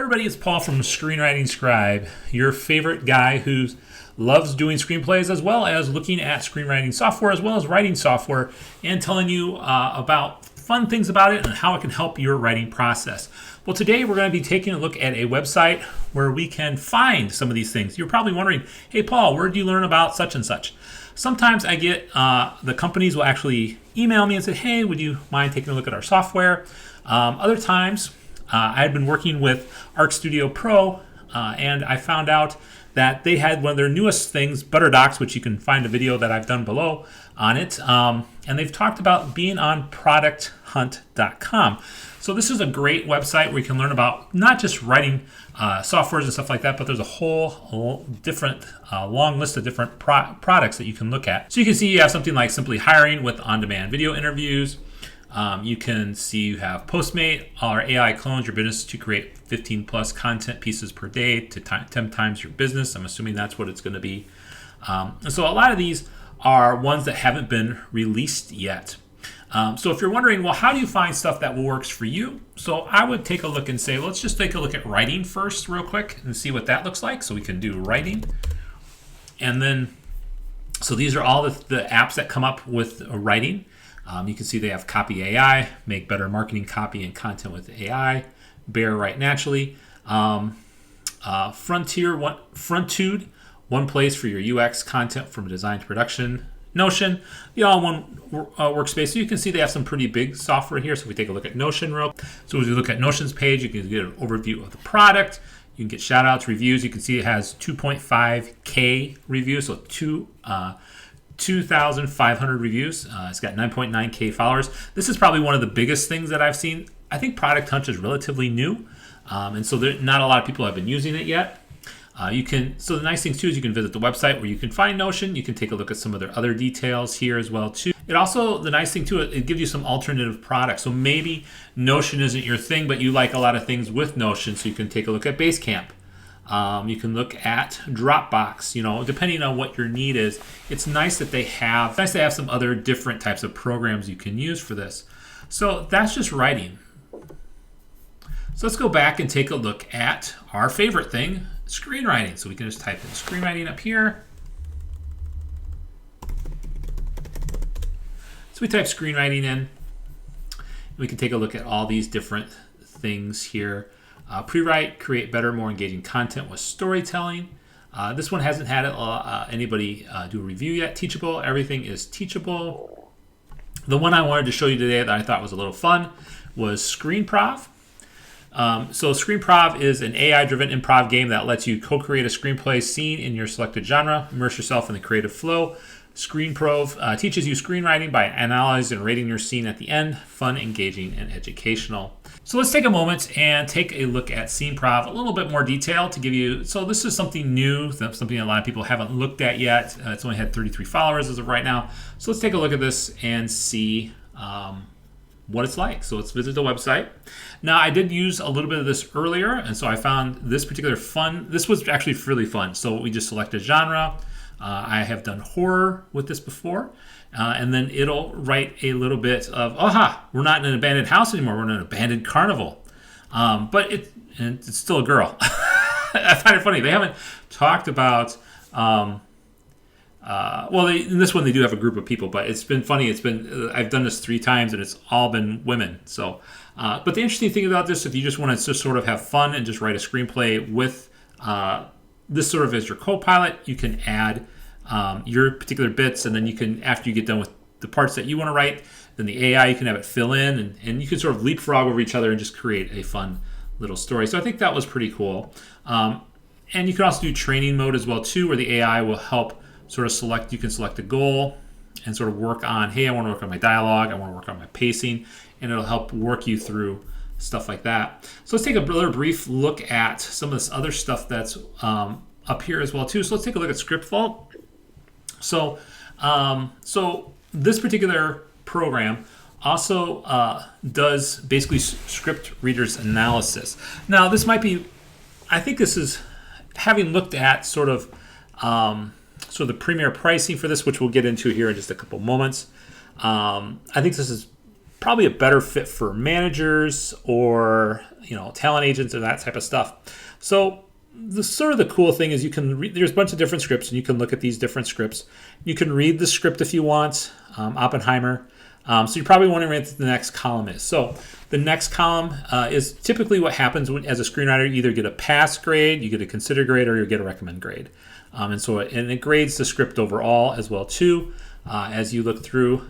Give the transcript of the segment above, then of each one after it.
Everybody, it's Paul from Screenwriting Scribe, your favorite guy who loves doing screenplays as well as looking at screenwriting software as well as writing software and telling you about fun things about it and how it can help your writing process. Well, today we're going to be taking a look at a website where we can find some of these things. You're probably wondering, hey Paul, where did you learn about such and such? Sometimes I get, the companies will actually email me and say, hey, would you mind taking a look at our software? Other times, I had been working with Arc Studio Pro, and I found out that they had one of their newest things, ButterDocs, which you can find a video that I've done below on it. And they've talked about being on producthunt.com. So this is a great website where you can learn about not just writing softwares and stuff like that, but there's a whole different long list of different products that you can look at. So you can see you have something like Simply Hiring with on-demand video interviews. You can see you have Postmate, our AI clones your business to create 15 plus content pieces per day to 10 times your business. I'm assuming that's what it's going to be. And so a lot of these are ones that haven't been released yet. So if you're wondering, well, how do you find stuff that works for you? So I would take a look and say, let's just take a look at writing first real quick and see what that looks like. So we can do writing. And then, so these are all the apps that come up with writing. You can see they have Copy AI, make better marketing copy and content with AI, Bear Write Naturally, Frontude, one place for your UX content from design to production, Notion, the all-in-one workspace. So you can see they have some pretty big software here. So if we take a look at Notion so as you look at Notion's page, you can get an overview of the product. You can get shout outs, reviews. You can see it has 2.5K reviews, so 2,500 reviews. It's got 9.9K followers. This is probably one of the biggest things that I've seen. I think Product Hunt is relatively new, and so not a lot of people have been using it yet. So the nice thing too is you can visit the website where you can find Notion. You can take a look at some of their other details here as well too. It also, the nice thing too, it gives you some alternative products. So maybe Notion isn't your thing, but you like a lot of things with Notion, so you can take a look at Basecamp. You can look at Dropbox, depending on what your need is. It's nice that they have some other different types of programs you can use for this. So that's just writing. So let's go back and take a look at our favorite thing, screenwriting. So we can just type in screenwriting up here. So we type screenwriting in. We can take a look at all these different things here. Pre-write, create better, more engaging content with storytelling. This one hasn't had anybody do a review yet. Teachable, everything is teachable. The one I wanted to show you today that I thought was a little fun was SceneProv. So SceneProv is an AI-driven improv game that lets you co-create a screenplay scene in your selected genre, immerse yourself in the creative flow. SceneProv teaches you screenwriting by analyzing and rating your scene at the end. Fun, engaging, and educational. So let's take a moment and take a look at SceneProv, a little bit more detail to give you. So this is something new, something a lot of people haven't looked at yet. It's only had 33 followers as of right now. So let's take a look at this and see what it's like. So let's visit the website. Now I did use a little bit of this earlier, and so I found this particular fun. This was actually really fun. So we just select a genre. I have done horror with this before, and then it'll write a little bit of, we're not in an abandoned house anymore, we're in an abandoned carnival. But it's still a girl. I find it funny, they haven't talked about, in this one they do have a group of people, but it's been funny, I've done this 3 times and it's all been women. So, but the interesting thing about this, if you just want to just sort of have fun and just write a screenplay with this sort of as your co-pilot, you can add your particular bits, and then you can, after you get done with the parts that you want to write, then the AI, you can have it fill in, and you can sort of leapfrog over each other and just create a fun little story. So I think that was pretty cool. And you can also do training mode as well too, where the AI will help sort of select, you can select a goal and sort of work on, hey, I want to work on my dialogue, I want to work on my pacing, and it'll help work you through stuff like that. So let's take a brief look at some of this other stuff that's up here as well too. So let's take a look at Script Vault. So this particular program also does basically script readers analysis. Now this might be, I think this is, having looked at sort of the premier pricing for this, which we'll get into here in just a couple moments. I think this is probably a better fit for managers or talent agents and that type of stuff. So the cool thing is you can read, there's a bunch of different scripts, and you can look at these different scripts. You can read the script if you want, Oppenheimer. So you probably want to read what the next column is. So the next column is typically what happens when, as a screenwriter, you either get a pass grade, you get a consider grade, or you get a recommend grade. And it grades the script overall as well too. As you look through,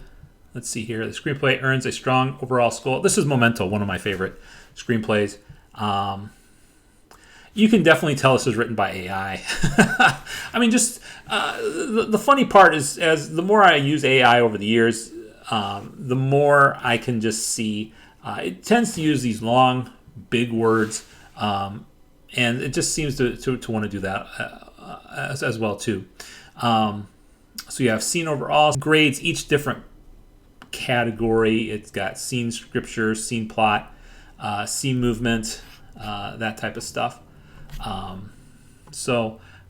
let's see here, the screenplay earns a strong overall score. This is Memento, one of my favorite screenplays. You can definitely tell this is written by AI. I mean, just the funny part is, as the more I use AI over the years, the more I can just see it tends to use these long, big words, and it just seems to want to do that as well too. So you have scene overall, grades each different category. It's got scene scripture, scene plot, scene movement, that type of stuff.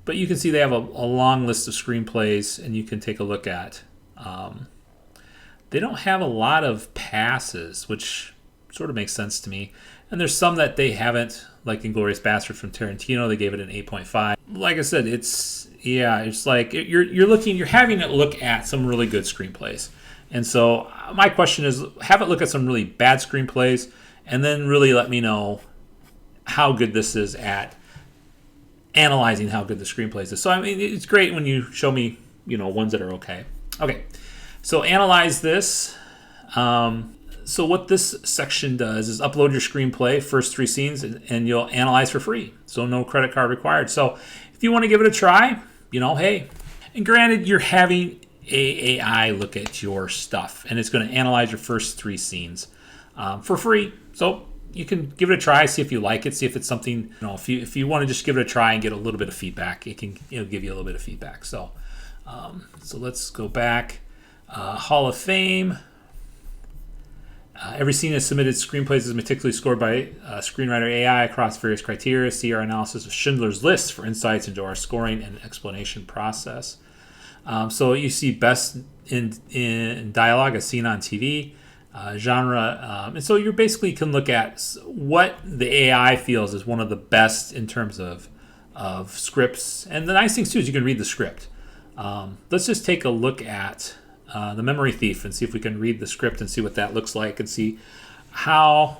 But you can see they have a long list of screenplays, and you can take a look at. They don't have a lot of passes, which sort of makes sense to me. And there's some that they haven't, like Inglourious Basterds from Tarantino. They gave it an 8.5. Like I said, it's like you're having it look at some really good screenplays. And so my question is, have it look at some really bad screenplays, and then really let me know how good this is at analyzing how good the screenplays is. So I mean, it's great when you show me, ones that are okay. Okay, so analyze this. So what this section does is upload your screenplay, first 3 scenes, and you'll analyze for free. So no credit card required. So if you want to give it a try, hey. And granted, you're having AI look at your stuff, and it's going to analyze your first 3 scenes for free. So you can give it a try, see if you like it, see if it's something, if you want to just give it a try and get a little bit of feedback, it can give you a little bit of feedback. So let's go back. Hall of Fame. Every scene is submitted screenplays is meticulously scored by Screenwriter AI across various criteria. See our analysis of Schindler's List for insights into our scoring and explanation process. So you see best in dialogue, a scene on TV, genre. And so you basically can look at what the AI feels is one of the best in terms of scripts. And the nice thing too is you can read the script. Let's just take a look at The Memory Thief and see if we can read the script and see what that looks like, and see how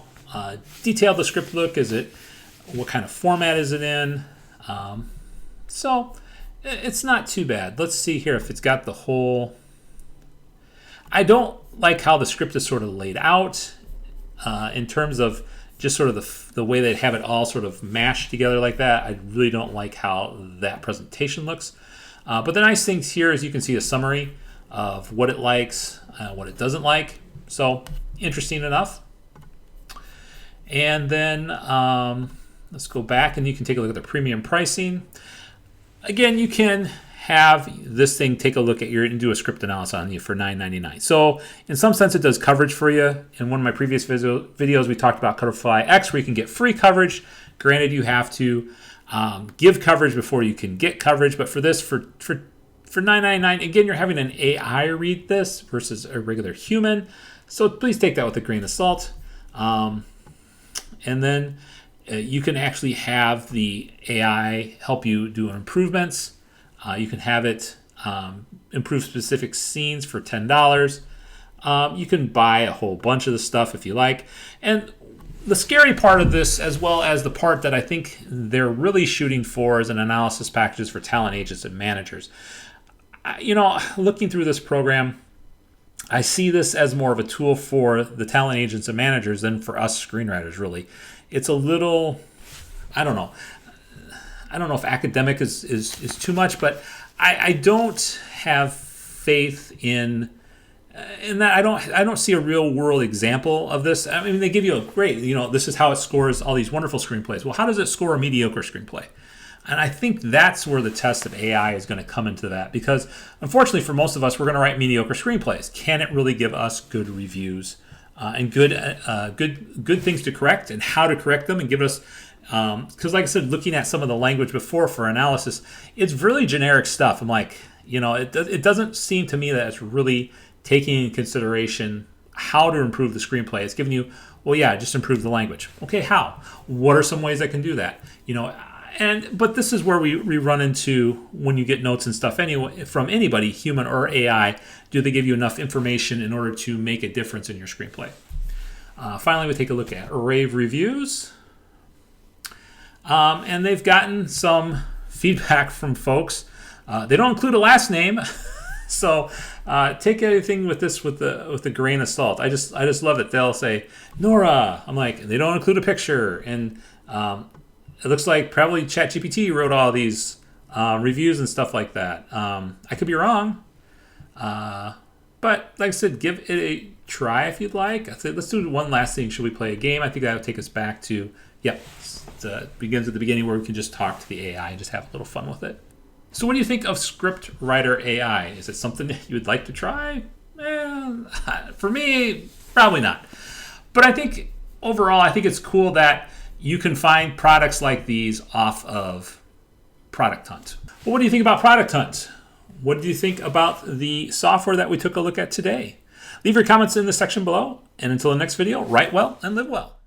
detailed the script look. What kind of format is it in? So it's not too bad. Let's see here if it's got the whole. I don't like how the script is sort of laid out in terms of just sort of the way they have it all sort of mashed together like that. I really don't like how that presentation looks. But the nice things here is you can see a summary of what it likes, what it doesn't like. So interesting enough. And then let's go back, and you can take a look at the premium pricing. Again, you can have this thing take a look at and do a script analysis on you for $9.99. So in some sense, it does coverage for you. In one of my previous videos, we talked about Coverfly X, where you can get free coverage. Granted, you have to give coverage before you can get coverage. But for this, for $9.99, again, you're having an AI read this versus a regular human. So please take that with a grain of salt. And then you can actually have the AI help you do improvements. You can have it improve specific scenes for $10. You can buy a whole bunch of the stuff if you like. And the scary part of this, as well as the part that I think they're really shooting for, is an analysis packages for talent agents and managers. Looking through this program, I see this as more of a tool for the talent agents and managers than for us screenwriters, really. It's a little, I don't know if academic is too much, but I don't have faith in that. I don't see a real world example of this. I mean, they give you a great, this is how it scores all these wonderful screenplays. Well, how does it score a mediocre screenplay? And I think that's where the test of AI is going to come into that, because unfortunately for most of us, we're going to write mediocre screenplays. Can it really give us good reviews and good things to correct, and how to correct them, and give us, because like I said, looking at some of the language before for analysis, it's really generic stuff. I'm like, it doesn't seem to me that it's really taking into consideration how to improve the screenplay. It's giving you, well, yeah, just improve the language. Okay, how? What are some ways I can do that? But this is where we run into, when you get notes and stuff anyway from anybody, human or AI, do they give you enough information in order to make a difference in your screenplay? Finally, we take a look at rave reviews. And they've gotten some feedback from folks. They don't include a last name, so take everything with this with a grain of salt. I just love it. They'll say Nora. I'm like, they don't include a picture, and it looks like probably ChatGPT wrote all these reviews and stuff like that. I could be wrong, but like I said, give it a try if you'd like. I said, let's do one last thing. Should we play a game? I think that would take us back to, yep, it begins at the beginning where we can just talk to the AI and just have a little fun with it. So what do you think of ScriptWriter.ai? Is it something that you would like to try? For me, probably not. But I think overall, I think it's cool that you can find products like these off of Product Hunt. Well, what do you think about Product Hunt? What do you think about the software that we took a look at today? Leave your comments in the section below. And until the next video, write well and live well.